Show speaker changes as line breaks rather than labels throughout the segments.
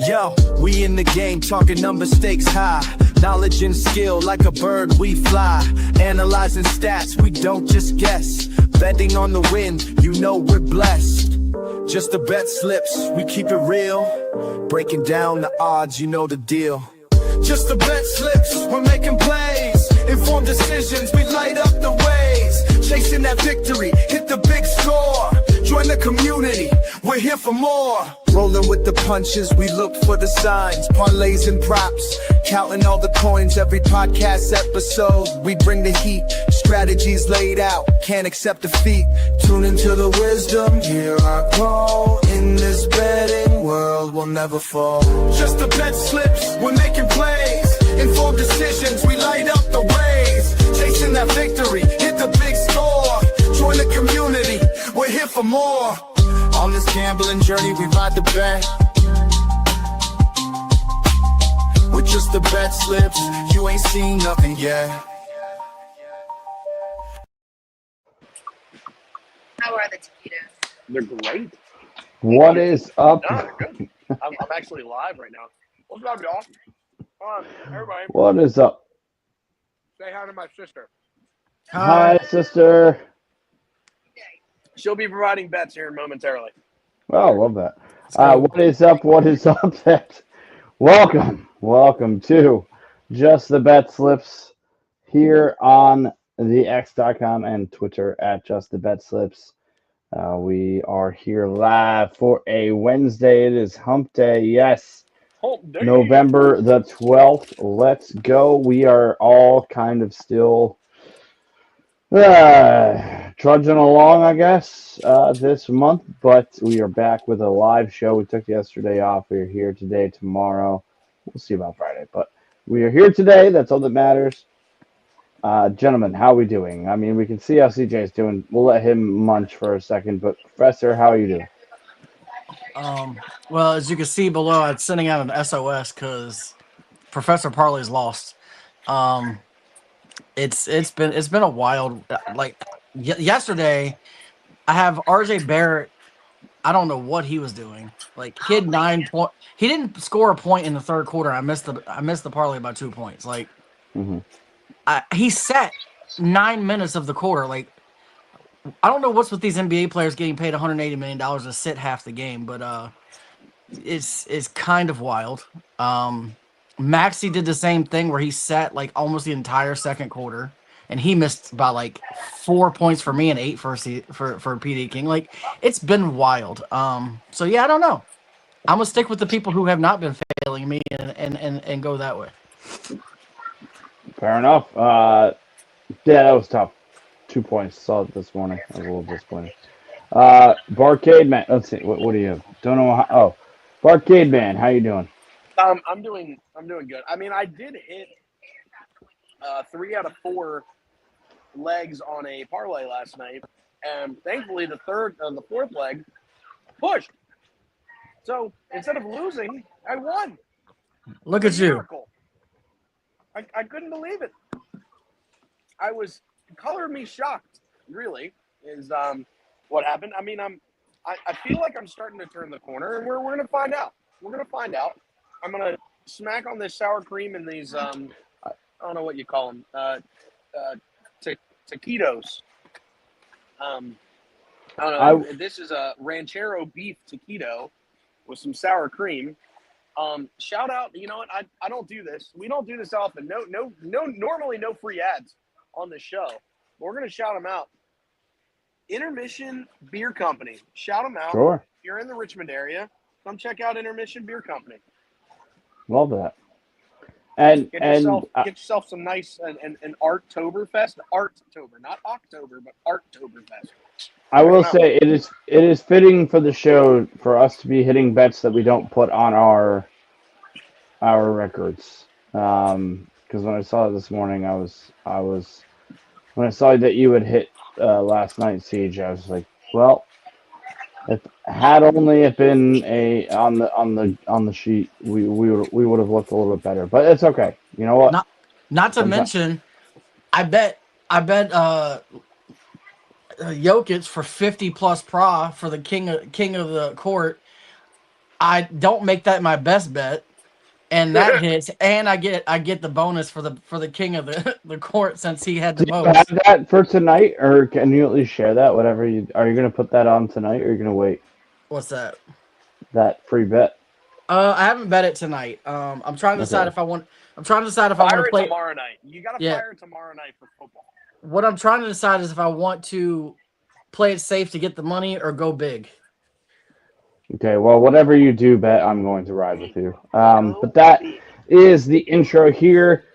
Yo, we in the game, talking number stakes high. Knowledge and skill, like a bird we fly. Analyzing stats, we don't just guess. Betting on the win, you know we're blessed. Just the bet slips, we keep it real. Breaking down the odds, you know the deal. Just the bet slips, we're making plays. Informed decisions, we light up the ways. Chasing that victory, hit the big score. Join the community, we're here for more. Rolling with the punches, we look for the signs. Parlays and props, counting all the coins. Every podcast episode, we bring the heat. Strategies laid out, can't accept defeat. Tune into the wisdom, hear our call. In this betting world, we'll never fall. Just the bet slips, we're making plays. Informed decisions, we light up the ways. Chasing that victory, hit the big score. Join the community, we're here for more. On this gambling journey, we ride the bet. With just the bet slips, you ain't seen nothing yet.
How are the taquitos?
They're great.
What is up?
No, they're good. I'm actually live right now. What's up, y'all? Come on, everybody.
What is up?
Say hi to my sister.
Hi, sister.
She'll be providing bets here momentarily.
Oh, love that. What is up? What is up? Welcome to Just the Bet Slips here on the X.com and Twitter at Just the Bet Slips. We are here live for a Wednesday. It is Hump Day. Yes,
Hump Day.
November the 12th. Let's go. We are all kind of still trudging along, I guess, this month, but we are back with a live show. We took yesterday off. We are here today, tomorrow. We'll see about Friday, but we are here today. That's all that matters. Gentlemen, how are we doing? I mean, we can see how CJ's doing. We'll let him munch for a second, but Professor, how are you doing?
Well, as you can see below, I'm sending out an SOS because Professor Parley's lost. It's been a wild, yesterday I have RJ Barrett. I don't know what he was doing. Like, he had 9 points. He didn't score a point in the third quarter. I missed the parlay by 2 points. Like, he sat 9 minutes of the quarter. Like, I don't know what's with these NBA players getting paid $180 million to sit half the game, but it's kind of wild. Maxey did the same thing where he sat like almost the entire second quarter, and he missed by like 4 points for me and 8 for PD King. Like, it's been wild. So yeah, I don't know. I'm gonna stick with the people who have not been failing me and go that way.
Fair enough. Yeah, that was tough. 2 points. Saw it this morning. I was a little disappointed. Barcade Man. Let's see. What do you have? Don't know how. Oh, Barcade Man. How you doing?
I'm doing good. I mean, I did hit 3 out of 4 legs on a parlay last night, and thankfully the fourth leg pushed. So instead of losing, I won.
Look at you.
I couldn't believe it. I was color me shocked. Really is what happened. I mean, I feel like I'm starting to turn the corner, and we're gonna find out. We're gonna find out. I'm gonna smack on this sour cream and these I don't know what you call them, taquitos. I don't know. This is a ranchero beef taquito with some sour cream. Shout out. You know what? I don't do this. We don't do this often. No. Normally, no free ads on the show. But we're gonna shout them out. Intermission Beer Company. Shout them out.
Sure.
If you're in the Richmond area, come check out Intermission Beer Company.
Love that. And
get yourself some nice and Arttoberfest. Arttober, not October, but Arttoberfest.
I will say it is fitting for the show for us to be hitting bets that we don't put on our records. Because when I saw it this morning, I was when I saw that you had hit last night, Siege, I was like, well, if had only it been on the sheet, we would have looked a little bit better. But it's okay. You know what?
Not to mention, I bet Jokic for 50 plus for the king of the court. I don't make that my best bet, and that hits, and I get the bonus for the king of the court since he had the
Do you have
most.
that for tonight, or can you at least share that? Whatever you are, you going to put that on tonight, or are you going to wait
What's that?
that free bet?
I haven't bet it tonight. I'm trying to decide
Okay.
if I want. I'm trying to decide if I want
Fire
to
it
play.
tomorrow night. You got to
Yeah,
fire it tomorrow night for football.
what I'm trying to decide is if I want to play it safe to get the money or go big.
Okay, well, whatever you do, bet I'm going to ride with you. But
Go
that
big.
is the intro here,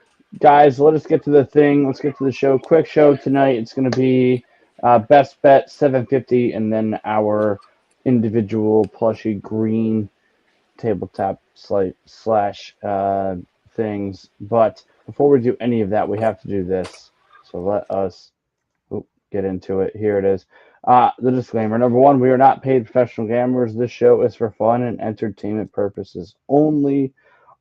guys. Let us get to the thing. Let's get to the show. Quick show tonight. It's going to be best bet 750, and then our individual plushy green tabletop slash things. But before we do any of that, we have to do this. So let us get into it. Here it is. The disclaimer. Number one, we are not paid professional gamblers. This show is for fun and entertainment purposes only.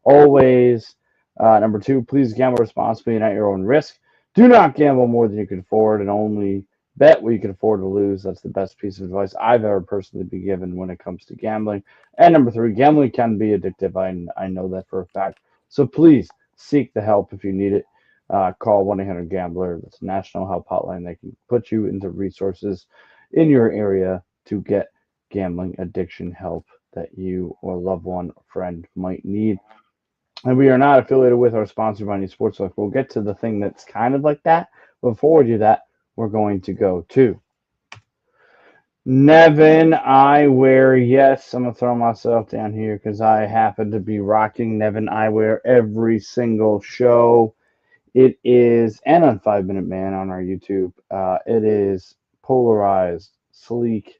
Always. Number two, please gamble responsibly and at your own risk. Do not gamble more than you can afford and only bet what you can afford to lose. That's the best piece of advice I've ever personally been given when it comes to gambling. And number three, gambling can be addictive. I know that for a fact. So please seek the help if you need it. Call 1-800-GAMBLER. That's a national help hotline that can put you into resources in your area to get gambling addiction help that you or a loved one or friend might need. And we are not affiliated with or sponsored by any sportsbook. We'll get to the thing that's kind of like that. Before we do that, we're going to go to Nevin Eyewear. Yes, I'm going to throw myself down here because I happen to be rocking Nevin Eyewear every single show. It is, and on 5 Minute Man on our YouTube, it is polarized, sleek,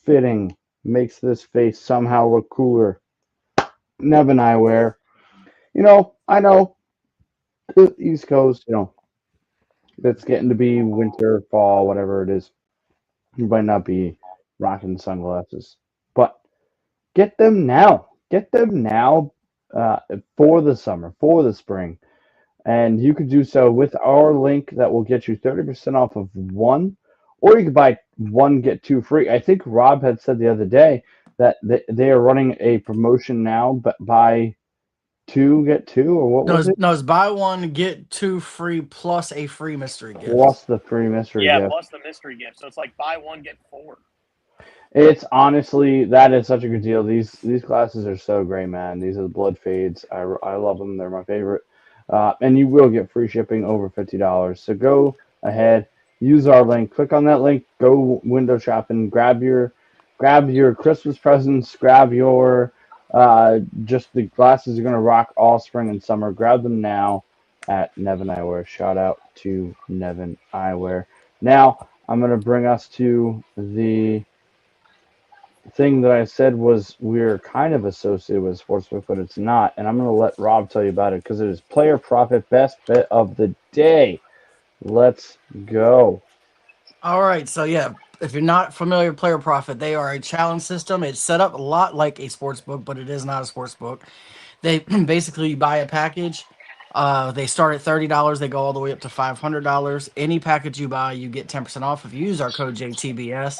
fitting, makes this face somehow look cooler. Nevin Eyewear. I know the East Coast, it's getting to be winter, fall, whatever it is. You might not be rocking sunglasses, but get them now. Get them now for the summer, for the spring. And you could do so with our link that will get you 30% off of one, or you could buy one, get two free. I think Rob had said the other day that they are running a promotion now, but buy two, get two, or what
No,
was it?
it's buy one get two free plus a free mystery
Plus
gift.
the free mystery
Yeah,
gift.
plus the mystery gift. So it's like buy one get four.
It's honestly, that is such a good deal. These glasses are so great, man. These are the blood fades. I love them. They're my favorite. And you will get free shipping over $50. So go ahead, use our link. Click on that link. Go window shopping. Grab your Christmas presents. Grab your just the glasses you're gonna rock all spring and summer. Grab them now at Nevin Eyewear. Shout out to Nevin Eyewear. Now I'm gonna bring us to the thing that I said was we're kind of associated with sportsbook, but it's not. And I'm going to let Rob tell you about it because it is player profit best bet of the day. Let's go.
All right, so yeah, if you're not familiar with Player Profit, they are a challenge system. It's set up a lot like a sports book, but it is not a sports book. They basically buy a package. They start at $30. They go all the way up to $500. Any package you buy, you get 10% off if you use our code JTBS.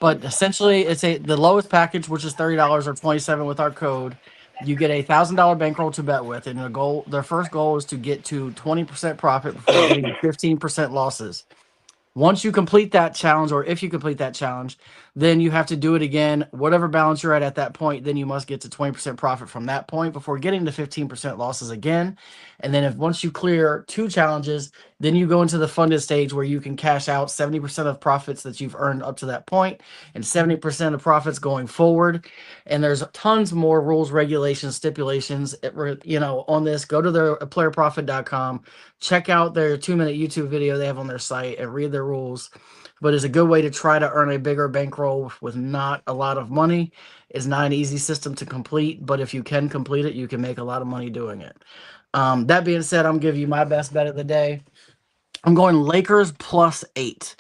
But essentially, it's the lowest package, which is $30 or 27 with our code. You get $1,000 bankroll to bet with, and their first goal is to get to 20% profit before getting to 15% losses. Once you complete that challenge, or if you complete that challenge, then you have to do it again. Whatever balance you're at that point, then you must get to 20% profit from that point before getting to 15% losses again. And then if once you clear two challenges, then you go into the funded stage where you can cash out 70% of profits that you've earned up to that point and 70% of profits going forward. And there's tons more rules, regulations, stipulations, on this. Go to their playerprofit.com. Check out their 2-minute YouTube video they have on their site and read their rules. But it's a good way to try to earn a bigger bankroll with not a lot of money. It's not an easy system to complete, but if you can complete it, you can make a lot of money doing it. That being said, I'm giving you my best bet of the day. I'm going Lakers +8.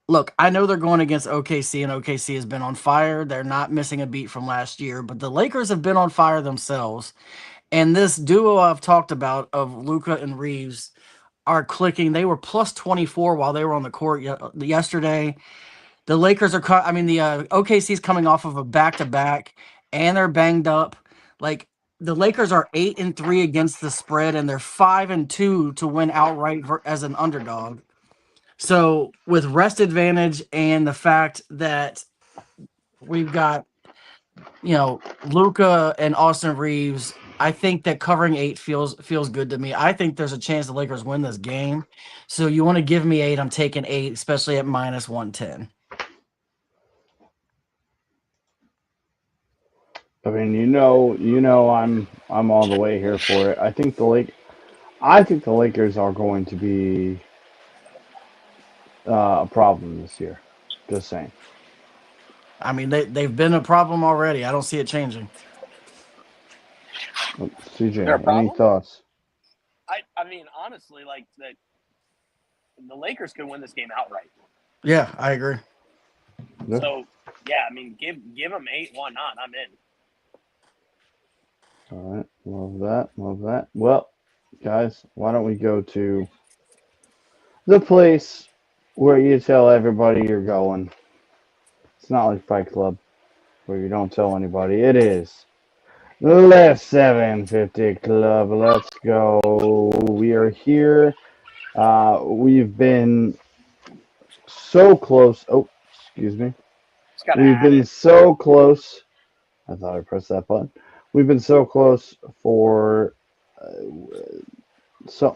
Look, I know they're going against OKC, and OKC has been on fire. They're not missing a beat from last year, but the Lakers have been on fire themselves. And this duo I've talked about of Luka and Reeves are clicking. They were +24 while they were on the court yesterday. The Lakers are. I mean, the OKC's coming off of a back-to-back, and they're banged up. Like the Lakers are 8-3 against the spread, and they're 5-2 to win outright as an underdog. So with rest advantage and the fact that we've got, Luka and Austin Reeves, I think that covering 8 feels good to me. I think there's a chance the Lakers win this game. So you want to give me 8, I'm taking 8, especially at -110.
I mean, I'm all the way here for it. I think the Lakers are going to be a problem this year. Just saying.
I mean, they've been a problem already. I don't see it changing.
They're a
CJ, any
problem.
thoughts?
I mean, honestly, like the Lakers could win this game outright.
Yeah, I agree.
Yeah.
So yeah, I mean, give them 8. Why not? I'm in.
All right, love that, love that. Well, guys, why don't we go to the place where you tell everybody you're going? It's not like Fight Club where you don't tell anybody. It is the 750 Club. Let's go. We are here. We've been so close. Oh, excuse me.
Just gotta
We've
add
been
it.
so close. I thought I pressed that button. We've been so close for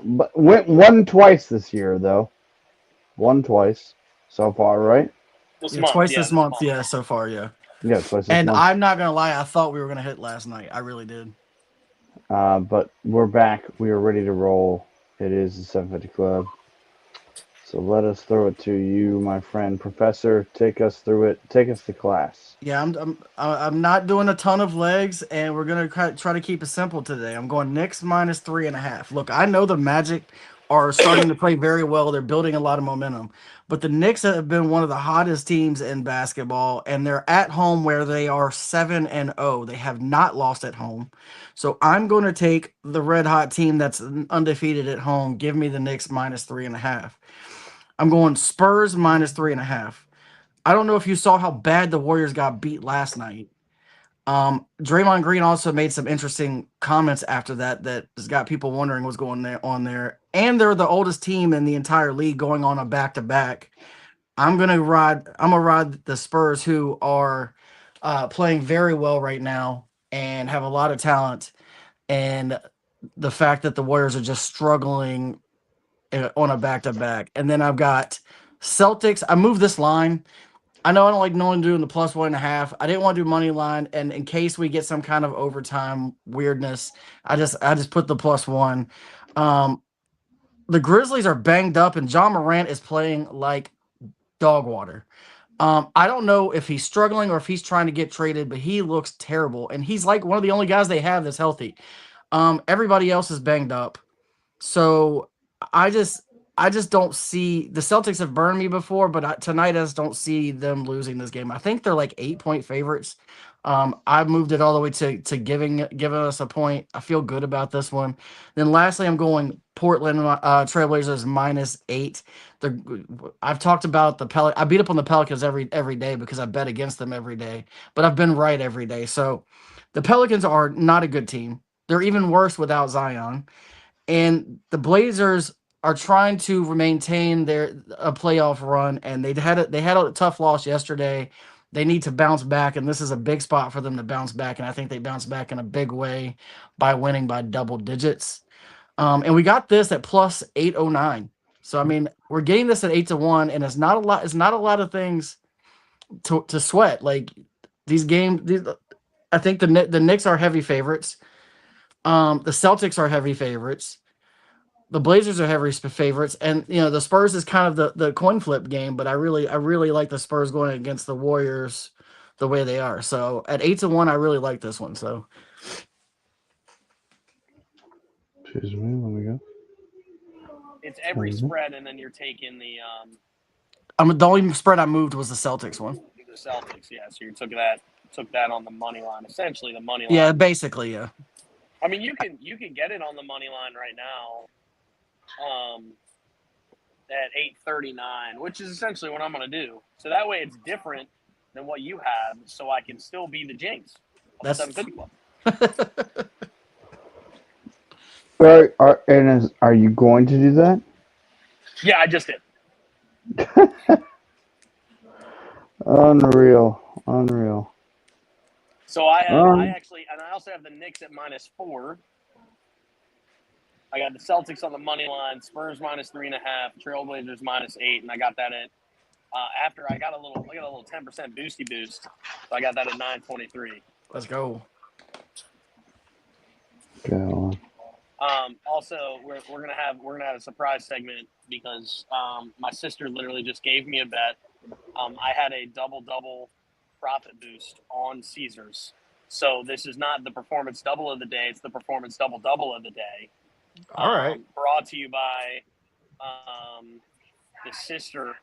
but went one twice this year though. One twice so far, right?
This
Yeah,
month,
twice
yeah,
this month. Yeah, so far, yeah.
Yeah, twice this
And
month.
I'm not gonna lie, I thought we were gonna hit last night. I really did.
But we're back. We are ready to roll. It is the 750 Club. So let us throw it to you, my friend. Professor, take us through it. Take us to class.
Yeah, I'm not doing a ton of legs, and we're gonna try to keep it simple today. I'm going Knicks -3.5. Look, I know the Magic are starting to play very well. They're building a lot of momentum, but the Knicks have been one of the hottest teams in basketball, and they're at home where they are 7-0. They have not lost at home, so I'm going to take the red hot team that's undefeated at home. Give me the Knicks -3.5. I'm going Spurs -3.5. I don't know if you saw how bad the Warriors got beat last night. Draymond Green also made some interesting comments after that has got people wondering what's going on there. And they're the oldest team in the entire league going on a back-to-back. I'm gonna ride the Spurs, who are playing very well right now and have a lot of talent. And the fact that the Warriors are just struggling on a back-to-back. And then I've got Celtics. I moved this line. I know I don't like no one doing the +1.5. I didn't want to do money line, and in case we get some kind of overtime weirdness, I just put the +1. The Grizzlies are banged up, and John Morant is playing like dog water. I don't know if he's struggling or if he's trying to get traded, but he looks terrible, and he's like one of the only guys they have that's healthy. Everybody else is banged up. So I just I just don't see the Celtics have burned me before, but tonight I just don't see them losing this game. I think they're like 8-point favorites. I moved it all the way to giving us a point. I feel good about this one. Then lastly, I'm going Portland Trailblazers -8. I've talked about I beat up on the Pelicans every day because I bet against them every day, but I've been right every day. So the Pelicans are not a good team. They're even worse without Zion. And the Blazers are trying to maintain a playoff run, and they had a tough loss yesterday. They need to bounce back, and this is a big spot for them to bounce back. And I think they bounce back in a big way by winning by double digits. And we got this at +809. So I mean, we're getting this at 8-1, and it's not a lot. It's not a lot of things to sweat. Like these games, I think the Knicks are heavy favorites. The Celtics are heavy favorites. The Blazers are heavy favorites, and the Spurs is kind of the coin flip game. But I really like the Spurs going against the Warriors the way they are. So at 8-1, I really like this one. So
Excuse me, let me go.
It's every spread, and then you're taking the
the only spread I moved was the Celtics one.
the Celtics. Yeah, so you took that on the money line, essentially the money line.
Yeah, basically, yeah.
I mean, you can get it on the money line right now. at 8:39, which is essentially what I'm going to do. So that way it's different than what you have, so I can still be the Jinx of the 750 Club.
Are you going to do that?
Yeah, I just did.
Unreal.
So I actually, and I also have the Knicks at -4. I got the Celtics on the money line, Spurs -3.5, Trailblazers -8, and I got that at after I got a little 10% boosty boost, so I got that at 923.
Let's go.
Go on.
Also, we're gonna have a surprise segment because my sister literally just gave me a bet. I had a double profit boost on Caesars, so this is not the performance double of the day; it's the performance double of the day.
All right.
Brought to you by the sister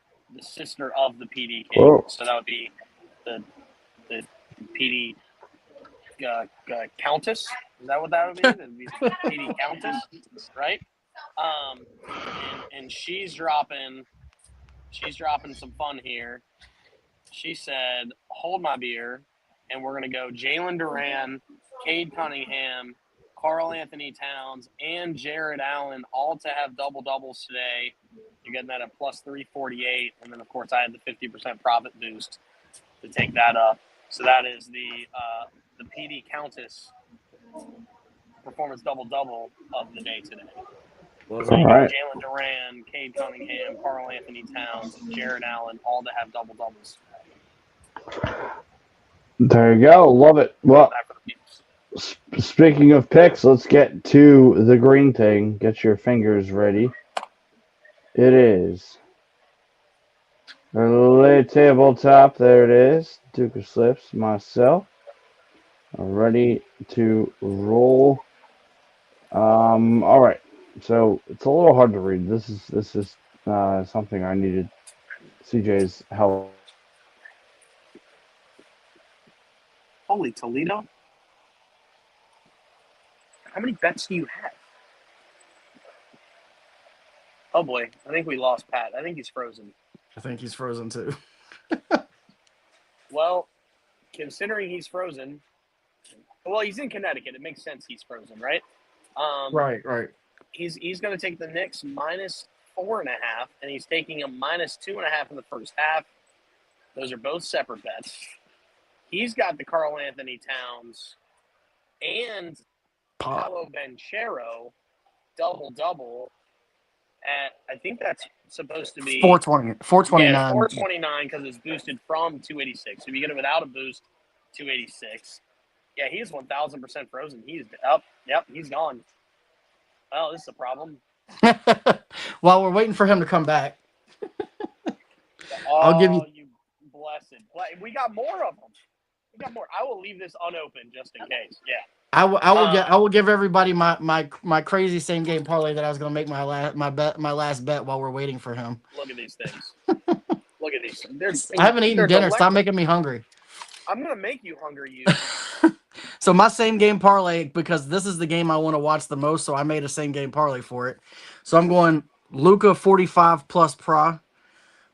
of the PD King.
Whoa.
So that would be the PD Countess. Is that what that would be? That would be the PD Countess, right? And she's dropping some fun here. She said, "Hold my beer," and we're gonna go Jalen Duran, Cade Cunningham, Karl Anthony Towns, and Jared Allen all to have double doubles today. You're getting that at +348, and then of course I had the 50% profit boost to take that up. So that is the PD Countess performance double of the day today. So you got Jalen Duran, Cade Cunningham, Karl Anthony Towns, and Jared Allen all to have double doubles.
There you go. Love it. Well, speaking of picks, let's get to the green thing. Get your fingers ready. It is late tabletop. There it is. Duke of Slips, myself, ready to roll. All right. So it's a little hard to read. This is something I needed CJ's help.
Holy Toledo! How many bets do you have? Oh boy, I think we lost Pat. I think he's frozen.
I think he's frozen too.
Well, considering he's frozen, well, he's in Connecticut. It makes sense he's frozen, right?
Right.
He's going to take the Knicks -4.5, and he's taking a -2.5 in the first half. Those are both separate bets. He's got the Karl Anthony Towns and Paolo Banchero double at, I think that's supposed to be
429.
Yeah, 429 because it's boosted from 286. So if you get it without a boost, 286. Yeah, he's 1,000% frozen. He's up. Yep, he's gone. Well, this is a problem.
While we're waiting for him to come back.
I'll give you blessed. We got more of them. We got more. I will leave this unopened just in case. Yeah.
I will give everybody my crazy same game parlay that I was going to make my last bet while we're waiting for him.
Look at these things. Look at these.
I haven't eaten dinner. Stop making me hungry.
I'm going to make you hungry,
So my same game parlay, because this is the game I want to watch the most, so I made a same game parlay for it. So I'm going Luka 45 plus pra,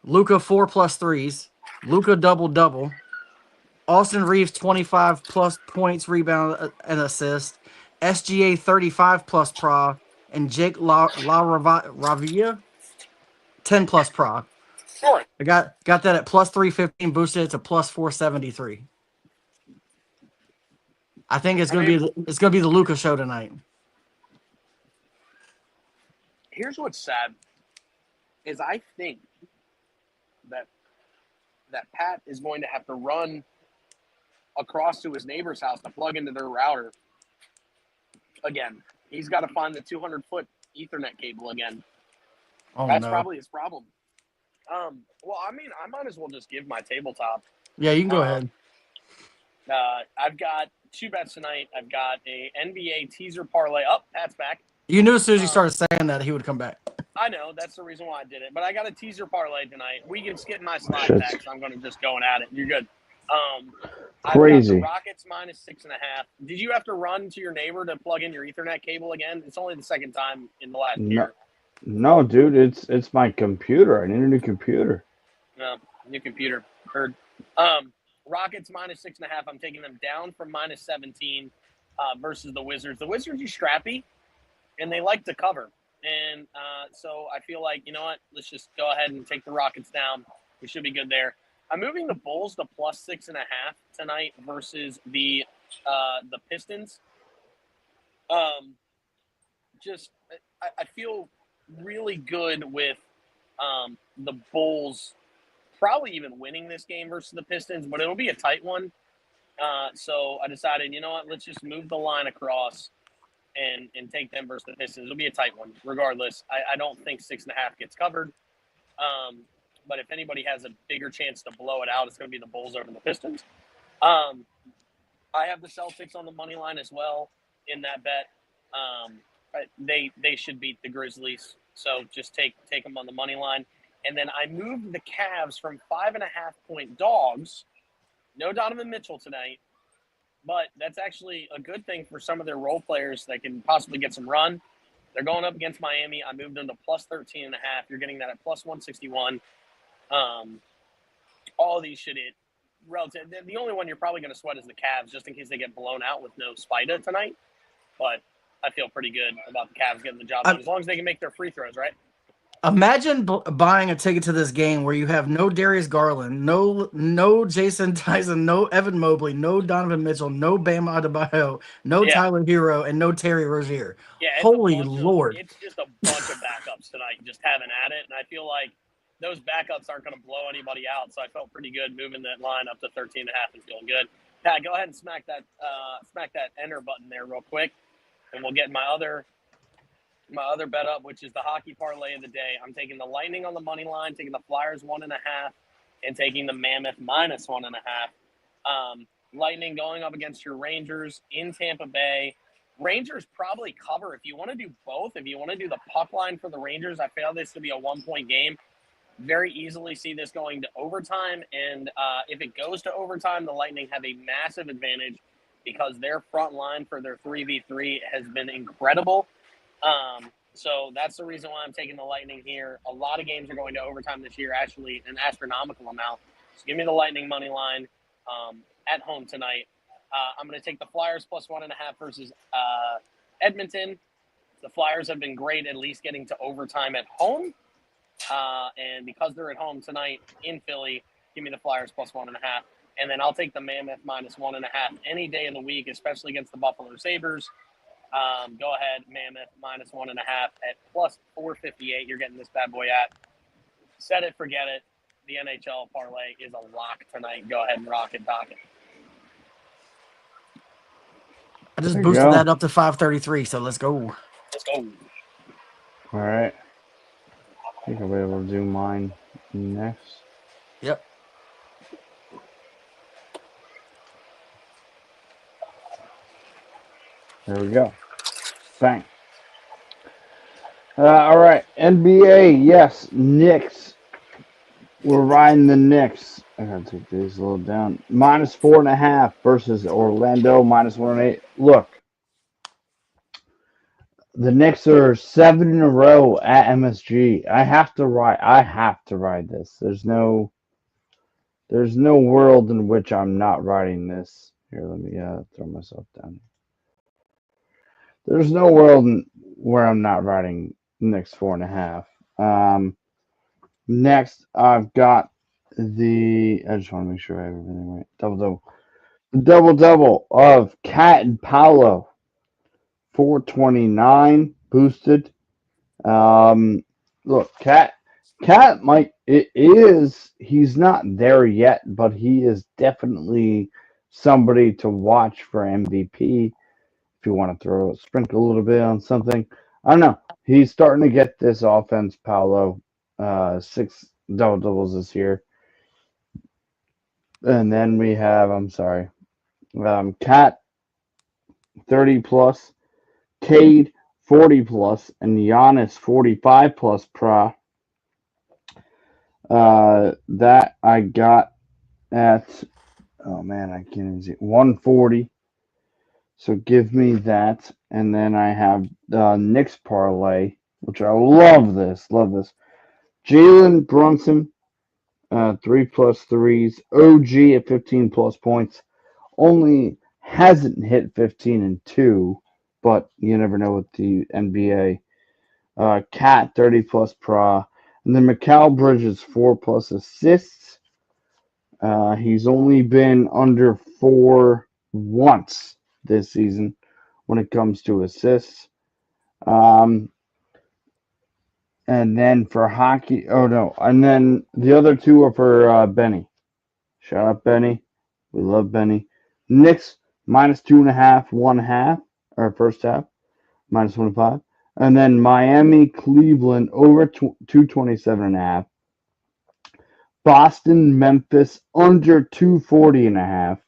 Luka 4 plus threes, Luka double, Austin Reeves 25 plus points, rebound, and assist, SGA 35 plus pra, and Jake Ravia 10 plus pra.
Sure.
I got that at +315, boosted it to +473. I think it's gonna be the Luka show tonight.
Here's what's sad is I think that Pat is going to have to run across to his neighbor's house to plug into their router again. He's got to find the 200-foot Ethernet cable again.
Oh,
That's probably his problem. Well, I mean, I might as well just give my tabletop.
Yeah, you can go ahead.
I've got 2 bets tonight. I've got a NBA teaser parlay. Pat's back.
You knew as soon as you started saying that he would come back.
I know. That's the reason why I did it. But I got a teaser parlay tonight. We can skip my slide back, so I'm going to just going at it. You're good.
Crazy.
I've got the Rockets -6.5. Did you have to run to your neighbor to plug in your Ethernet cable again? It's only the second time in the last year.
No, dude, it's my computer. I need a new computer.
No, new computer. Heard. Rockets -6.5. I'm taking them down from -17 versus the Wizards. The Wizards are scrappy, and they like to cover. And so I feel like, you know what? Let's just go ahead and take the Rockets down. We should be good there. I'm moving the Bulls to +6.5 tonight versus the Pistons. Just I feel really good with the Bulls probably even winning this game versus the Pistons, but it'll be a tight one. So I decided, you know what? Let's just move the line across and take them versus the Pistons. It'll be a tight one, regardless. I don't think 6.5 gets covered. But if anybody has a bigger chance to blow it out, it's going to be the Bulls over the Pistons. I have the Celtics on the money line as well in that bet. They should beat the Grizzlies, so just take them on the money line. And then I moved the Cavs from 5.5-point dogs. No Donovan Mitchell tonight, but that's actually a good thing for some of their role players that can possibly get some run. They're going up against Miami. I moved them to +13.5. You're getting that at +161. All of these should hit relative. The only one you're probably going to sweat is the Cavs, just in case they get blown out with no Spida tonight. But I feel pretty good about the Cavs getting the job done, as long as they can make their free throws, right?
Imagine buying a ticket to this game where you have no Darius Garland, no Jason Tyson, no Evan Mobley, no Donovan Mitchell, no Bam Adebayo, no Tyler Hero, and no Terry Rozier.
Yeah,
holy Lord!
It's just a bunch of backups tonight, just having at it, and I feel like those backups aren't going to blow anybody out. So I felt pretty good moving that line up to 13.5 and feeling good. Pat, go ahead and smack that enter button there real quick, and we'll get my other bet up, which is the hockey parlay of the day. I'm taking the Lightning on the money line, taking the Flyers 1.5, and taking the Mammoth -1.5. Lightning going up against your Rangers in Tampa Bay. Rangers probably cover. If you want to do both, if you want to do the puck line for the Rangers, I feel this to be a 1-point game. Very easily see this going to overtime, and if it goes to overtime, the Lightning have a massive advantage because their front line for their 3v3 has been incredible. So that's the reason why I'm taking the Lightning here. A lot of games are going to overtime this year, actually an astronomical amount. So give me the Lightning money line at home tonight. I'm going to take the Flyers +1.5 versus Edmonton. The Flyers have been great, at least getting to overtime at home. And because they're at home tonight in Philly, give me the Flyers +1.5. And then I'll take the Mammoth -1.5 any day of the week, especially against the Buffalo Sabres. Go ahead, Mammoth -1.5 at +458. You're getting this bad boy at. Set it, forget it. The NHL parlay is a lock tonight. Go ahead and rock it, dock it.
I just boosted that up to 533, so let's go.
Let's go.
All right. I think I'll be able to do mine next.
Yep.
There we go. Bang. All right. NBA, yes. Knicks. We're riding the Knicks. I gotta take these a little down. -4.5 versus Orlando -1.8. Look, the Knicks are 7 in a row at MSG. I have to ride this. There's no world in which I'm not riding this. Here, let me throw myself down. There's no world where I'm not riding Knicks 4.5. Next, I've got I just want to make sure I have everything right. Double. The double of Cat and Paolo. 429 boosted. Look, Cat he's not there yet, but he is definitely somebody to watch for MVP. If you want to sprinkle a little bit on something. I don't know. He's starting to get this offense, Paolo. 6 double-doubles this year. And then we have, Cat 30+, Cade 40+, and Giannis 45+ that I got at, I can't even see, 140. So give me that. And then I have the Knicks parlay which I love this. Love this. Jalen Brunson, 3+ threes. OG at 15+ points. Only hasn't hit 15 and 2, but you never know with the NBA. Cat 30+ pra. And then Mikal Bridges 4+ assists. He's only been under 4 once this season when it comes to assists. Um, and then for hockey, oh no, and then the other two are for Benny. Shout out Benny. We love Benny. Knicks -2.5, 1/2, or first half, -1.5. And then Miami, Cleveland over 227.5. Boston, Memphis under 240.5.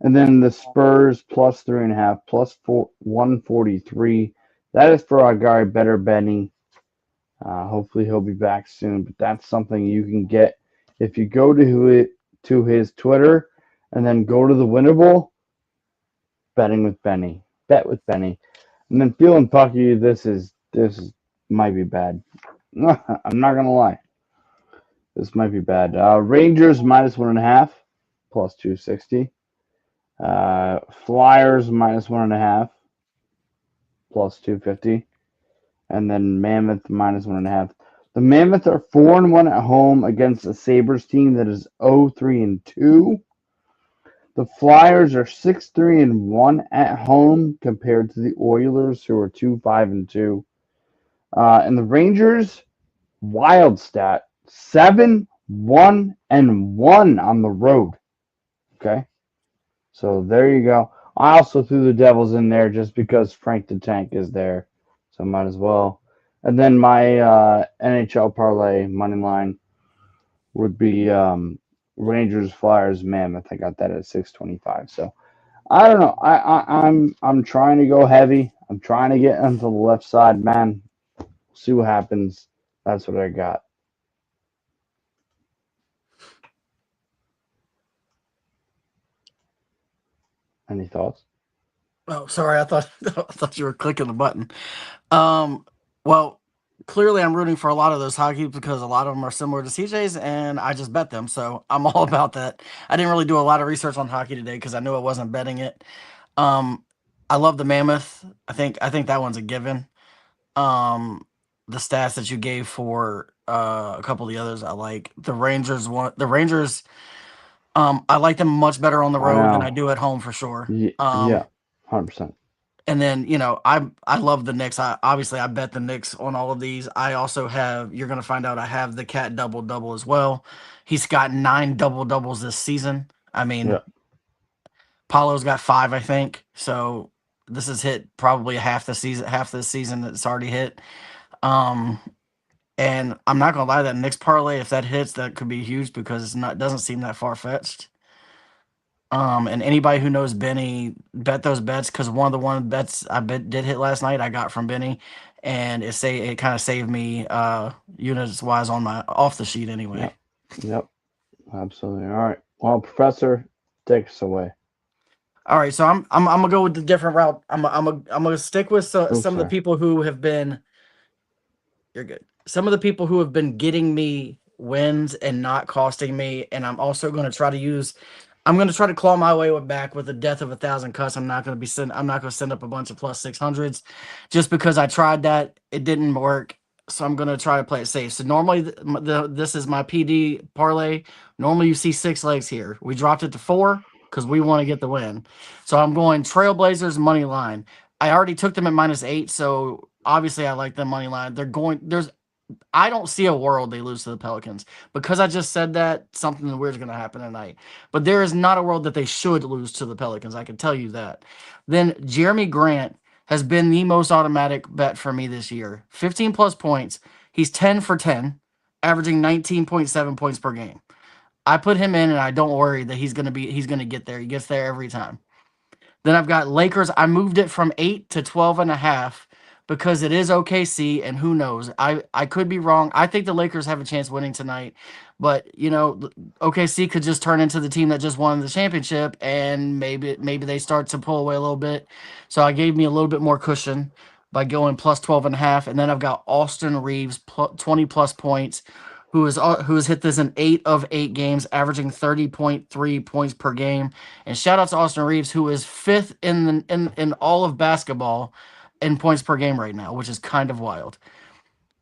And then the Spurs +3.5, +143. That is for our guy, Better Benny. Hopefully he'll be back soon, but that's something you can get if you go to his Twitter and then go to the Winnable, betting with Benny, bet with Benny, and then feeling pucky. This might be bad. I'm not gonna lie, this might be bad. Rangers -1.5, +260. Flyers -1.5, +250. And then Mammoth -1.5. The Mammoth are 4-1 at home against the Sabres team that is 0-3-2. The Flyers are 6-3-1 at home compared to the Oilers, who are 2-5-2. And the Rangers, wild stat, 7-1-1 on the road. Okay, so there you go. I also threw the Devils in there just because Frank the Tank is there, so might as well. And then my NHL parlay money line would be Rangers, Flyers, Mammoth. I got that at 625. So I don't know. I'm trying to go heavy. I'm trying to get onto the left side, man. See what happens. That's what I got. Any thoughts?
Oh, sorry. I thought I thought you were clicking the button. Well, clearly I'm rooting for a lot of those hockey because a lot of them are similar to CJ's, and I just bet them, so I'm all about that. I didn't really do a lot of research on hockey today because I knew I wasn't betting it. Um, I love the Mammoth. I think that one's a given. Um, the stats that you gave for a couple of the others, I like the Rangers one. The Rangers, I like them much better on the
I
road than I
know.
do at home for sure.
Yeah, 100%.
And then I love the Knicks. I bet the Knicks on all of these. I also have you're gonna find out I have the cat double double as well. He's got 9 double doubles this season. I mean,
Yeah,
Paulo's got 5, I think. So this has hit probably half the season that's already hit. Um, and I'm not gonna lie, that Knicks parlay, if that hits, that could be huge because doesn't seem that far fetched. And anybody who knows Benny, bet those bets because one bets I bet did hit last night. I got from Benny, and it kind of saved me units wise on my off the sheet anyway.
yep, yep. Absolutely. All right. Well, Professor, take us away.
All right, so I'm gonna go with the different route. I'm gonna stick with some of the
Sorry.
people who have been. You're good. Some of the people who have been getting me wins and not costing me, and I'm also going to try to use. I'm going to try to claw my way back with the death of 1,000 cuts. I'm not going to send up a bunch of +600s, just because I tried that. It didn't work, so I'm going to try to play it safe. So normally, this is my PD parlay. Normally, you see 6 legs here. We dropped it to 4 because we want to get the win. So I'm going Trailblazers money line. I already took them at -8, so obviously I like the money line. I don't see a world they lose to the Pelicans. Because I just said that, something weird's going to happen tonight. But there is not a world that they should lose to the Pelicans. I can tell you that. Then Jeremy Grant has been the most automatic bet for me this year. 15+ points. He's 10 for 10, averaging 19.7 points per game. I put him in, and I don't worry that he's going to get there. He gets there every time. Then I've got Lakers. I moved it from 8 to 12.5 because it is OKC, and who knows? I could be wrong. I think the Lakers have a chance winning tonight, but OKC could just turn into the team that just won the championship, and maybe they start to pull away a little bit. So I gave me a little bit more cushion. by going plus 12.5. And then I've got Austin Reeves 20 plus points, who has hit this in 8 of 8 games, averaging 30.3 points per game. And shout out to Austin Reeves, who is 5th in all of basketball in points per game right now, which is kind of wild.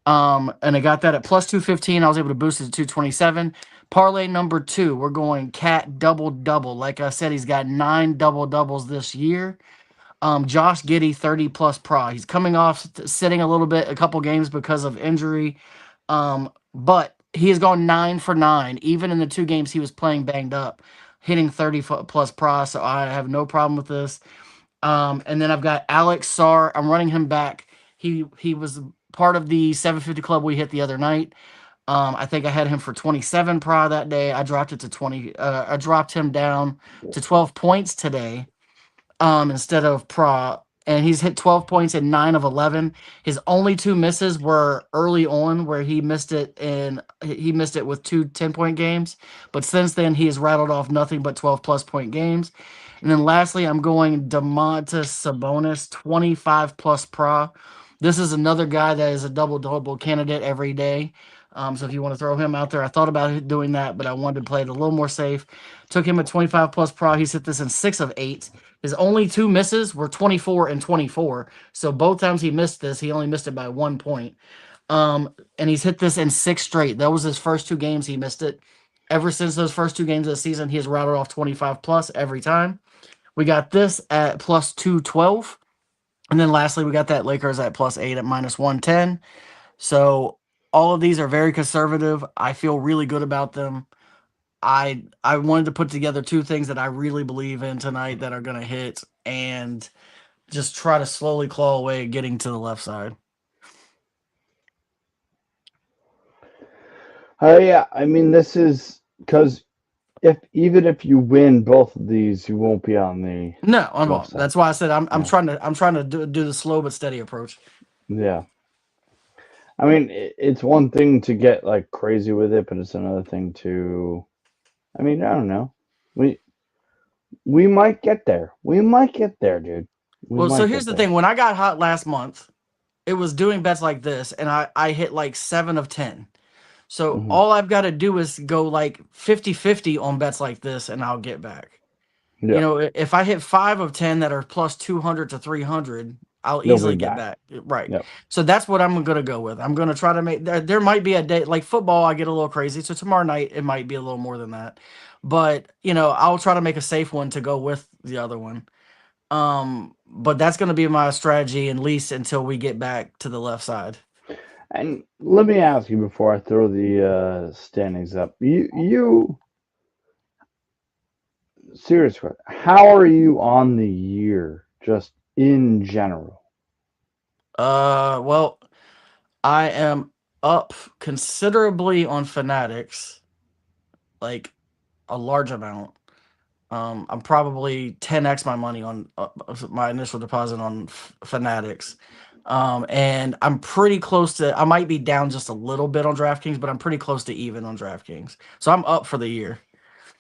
And I got that at plus 215. I was able to boost it to 227. Parlay number 2, we're going Cat double. Like I said, he's got 9 double doubles this year. Josh Giddey 30 plus pro. He's coming off sitting a little bit, a couple games because of injury. But he has gone 9 for 9, even in the 2 games he was playing banged up, hitting 30 plus pro. So I have no problem with this. And then I've got Alex Sarr. I'm running him back. He was part of the 750 club we hit the other night. I think I had him for 27 pro that day. I dropped it to 20. I dropped him down to 12 points today, instead of pro. And he's hit 12 points in 9 of 11. His only 2 misses were early on, where he missed it with 2 10-point games. But since then, he has rattled off nothing but 12 plus point games. And then lastly, I'm going Domantas Sabonis 25 plus pro. This is another guy that is a double candidate every day. So if you want to throw him out there, I thought about doing that, but I wanted to play it a little more safe. Took him at 25 plus pro. He's hit this in 6 of 8. His only 2 misses were 24 and 24. So both times he missed this, he only missed it by 1 point. And he's hit this in 6 straight. That was his first 2 games he missed it. Ever since those first 2 games of the season, he has routed off 25 plus every time. We got this at plus 212. And then lastly, we got that Lakers at plus 8 at minus 110. So all of these are very conservative. I feel really good about them. I wanted to put together 2 things that I really believe in tonight that are going to hit, and just try to slowly claw away at getting to the left side.
Yeah, I mean, this is because even if you win both of these, you won't be on the
No, I'm
left
on.
side.
That's why I said I'm
Yeah.
trying to do the slow but steady approach.
Yeah. I mean, it's one thing to get like crazy with it, but it's another thing to. I mean, I don't know. We might get there. We might get there, dude. We
Well,
might
so
get
here's the
there.
thing. When I got hot last month, it was doing bets like this, and I hit like 7 of 10. So
Mhm.
all I've got to do is go like 50-50 on bets like this, and I'll get back. You
Yeah,
know, if I hit 5 of 10 that are plus 200 to 300, I'll
you'll be
easily get
back.
back. Right.
Yep.
So that's what I'm going to go with. I'm going to try to make there might be a day like football, I get a little crazy. So tomorrow night, it might be a little more than that. But, I'll try to make a safe one to go with the other one. But that's going to be my strategy, at least until we get back to the left side.
And let me ask you before I throw the standings up. You serious question. How are you on the year, just in general?
Well, I am up considerably on Fanatics, like a large amount. I'm probably 10x my money on my initial deposit on Fanatics. And I'm pretty close to, I might be down just a little bit on DraftKings, but I'm pretty close to even on DraftKings. So I'm up for the year.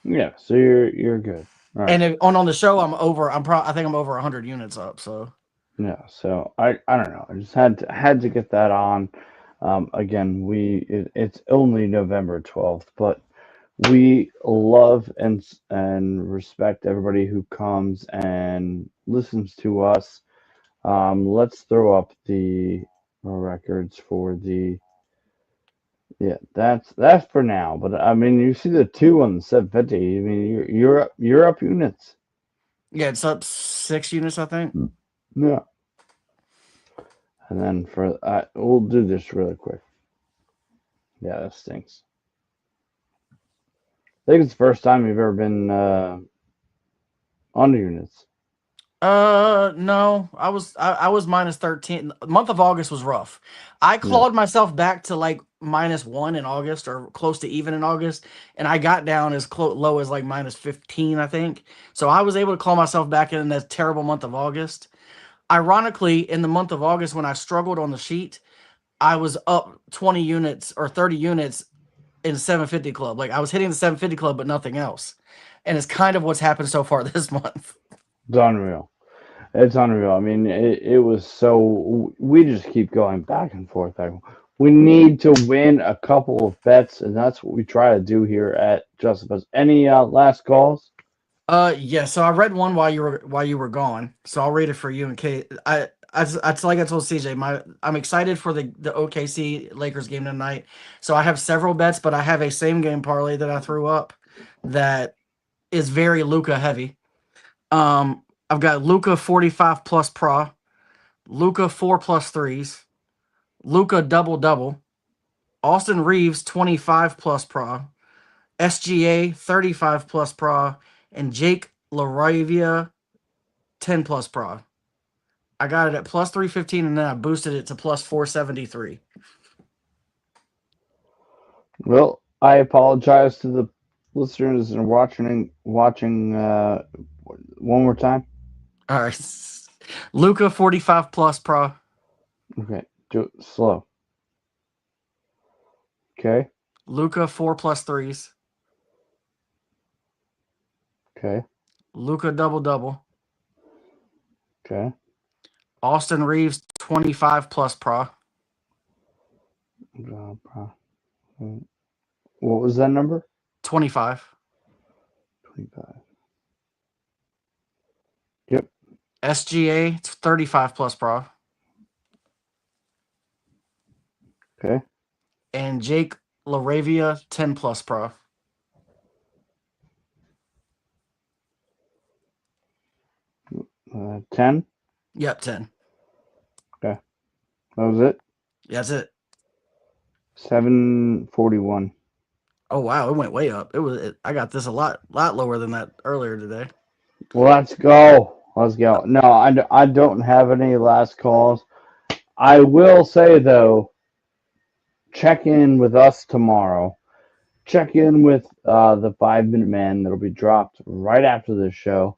Yeah, so you're good. All right.
And on the show, I think I'm over 100 units up. So
Yeah, so I don't know. I just had to get that on. Again, it's only November 12th, but we love and respect everybody who comes and listens to us. Let's throw up the records for the. Yeah, that's for now. But I mean, you see the 2 on the 750. I mean, you're up units.
yeah, it's up 6 units, I think.
Yeah. And then we'll do this really quick. Yeah, that stinks. I think it's the first time you've ever been under units.
No, I was minus 13. The month of August was rough. I
Yeah.
clawed myself back to like -1 in August, or close to even in August, and I got down as low as like -15, I think. So I was able to claw myself back in that terrible month of August. Ironically, in the month of August, when I struggled on the sheet, I was up 20 units or 30 units in 750 club. Like I was hitting the 750 club, but nothing else. And it's kind of what's happened so far this month.
It's unreal. It's unreal. I mean, it was so. We just keep going back and forth. We need to win a couple of bets, and that's what we try to do here at Just Buzz. Any last calls?
Yeah. So I read one while you were gone. So I'll read it for you in case it's like I told CJ. I'm excited for the OKC Lakers game tonight. So I have several bets, but I have a same game parlay that I threw up that is very Luca heavy. I've got Luca 45 plus pro, Luca 4 plus threes, Luca double double, Austin Reeves 25 plus pro, SGA 35 plus pro, and Jake LaRavia 10 plus pro. I got it at plus 315 and then I boosted it to plus 473.
Well, I apologize to the listeners and watching one more time.
All right. Luca 45 plus pro,
Okay, do it slow. Okay,
Luca 4 plus threes,
okay,
Luca double double,
okay.
Austin Reeves 25 plus pro,
What was that number?
25,
25. Yep.
SGA 35 plus pro,
Okay.
and Jake LaRavia 10 plus pro.
10.
Yep, 10.
Okay. That was it.
Yeah, that's it.
741.
Oh wow, it went way up. I got this a lot lower than that earlier today.
Well, let's go. Let's go. No, I don't have any last calls. I will say, though, check in with us tomorrow. Check in with the 5 Minute Man that'll be dropped right after this show.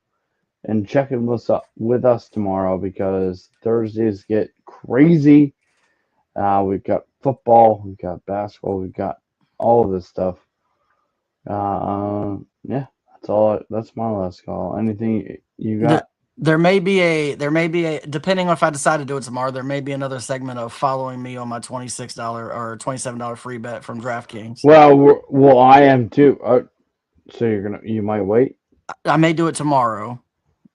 And check in with us tomorrow because Thursdays get crazy. We've got football, we've got basketball, we've got all of this stuff. Yeah, that's my last call. Anything you got?
There may be a depending on if I decide to do it tomorrow, there may be another segment of following me on my $26 or $27 free bet from DraftKings.
Well, I am too. So you might wait.
I may do it tomorrow.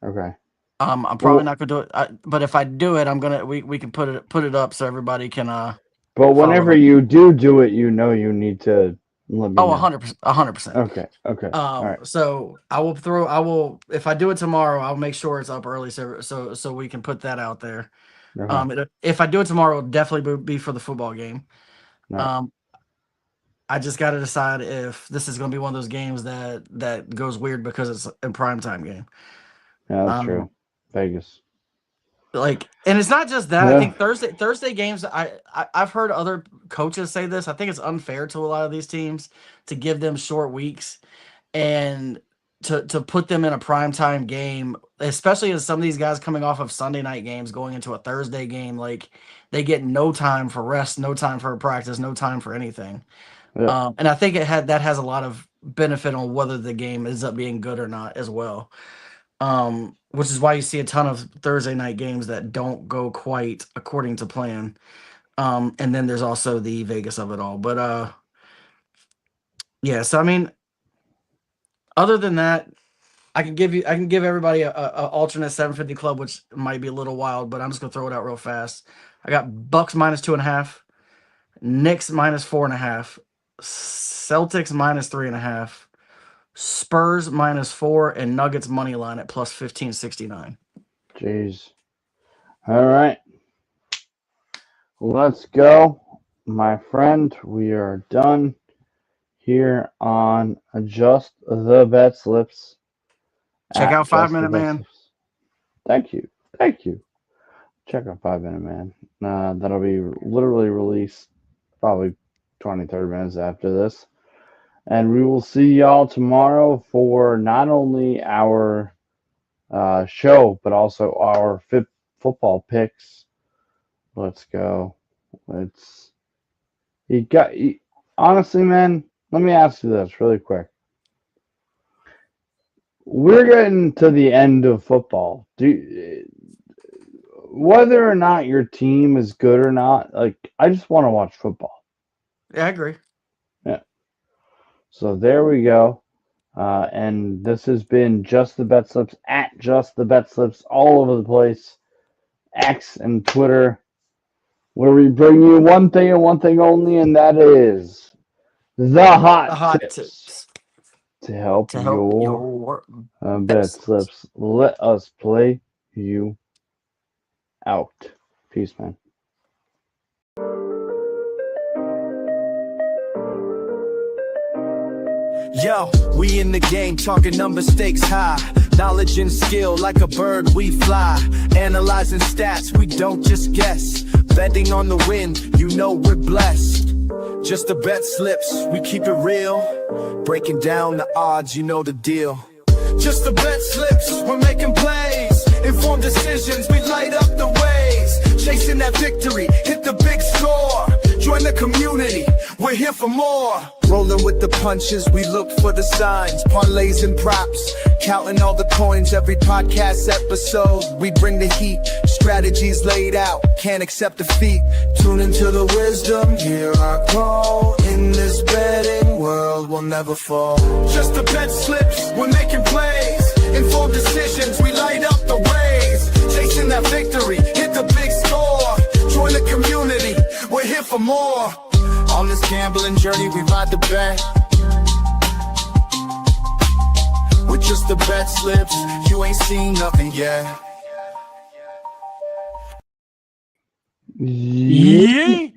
Okay.
I'm probably not gonna do it, but if I do it, we can put it up so everybody can.
But whenever you do it, you need to let me know.
100%, 100%.
Okay. All right.
So I will if I do it tomorrow, I'll make sure it's up early so we can put that out there.
Okay.
If I do it tomorrow, it'll definitely be for the football game.
Right.
I just got to decide if this is going to be one of those games that goes weird because it's a primetime game.
Yeah, that's true. Vegas.
And it's not just that.
Yeah.
I think Thursday games. I've heard other coaches say this. I think it's unfair to a lot of these teams to give them short weeks and to put them in a primetime game, especially as some of these guys coming off of Sunday night games going into a Thursday game. Like they get no time for rest, no time for practice, no time for anything.
Yeah.
And I think that has a lot of benefit on whether the game ends up being good or not as well. Which is why you see a ton of Thursday night games that don't go quite according to plan. And then there's also the Vegas of it all. But yeah, so I mean, other than that, I can give everybody a alternate 750 club, which might be a little wild, but I'm just gonna throw it out real fast. I got Bucks minus 2.5, Knicks minus 4.5, Celtics minus 3.5, Spurs minus 4, and Nuggets money line at plus 1569.
Jeez. All right. Let's go, my friend. We are done here on Just the BetSlips.
Check out 5 Minute Man.
Thank you. Check out 5 Minute Man. That'll be literally released probably 20, 30 minutes after this. And we will see y'all tomorrow for not only our show, but also our football picks. Let's go. Honestly, man, let me ask you this really quick. We're getting to the end of football. whether or not your team is good or not, like I just want to watch football.
Yeah, I agree.
Yeah. So there we go. And this has been Just the Bet Slips at Just the Bet Slips all over the place. X and Twitter, where we bring you one thing and one thing only, and that is the
The
hot
hot
tips
tips
to help
to help
your
your
bet slips. Let us play you out. Peace, man.
Yo, we in the game talking number stakes high. Knowledge and skill like a bird we fly. Analyzing stats, we don't just guess. Betting on the win, you know we're blessed. Just the bet slips, we keep it real. Breaking down the odds, you know the deal. Just the bet slips, we're making plays. Informed decisions, we light up the ways. Chasing that victory, hit the big score. Join the community, we're here for more. Rolling with the punches, we look for the signs. Parlays and props, counting all the coins. Every podcast episode, we bring the heat. Strategies laid out, can't accept defeat. Tune into the wisdom, hear our call. In this betting world, we'll never fall. Just the bet slips, we're making plays. Informed decisions, we light up the ways. Chasing that victory, hit the big score. Join the community, we're here for more. On this gambling journey, we ride the bet. With just the bet slips, you ain't seen nothing yet.
Yeah.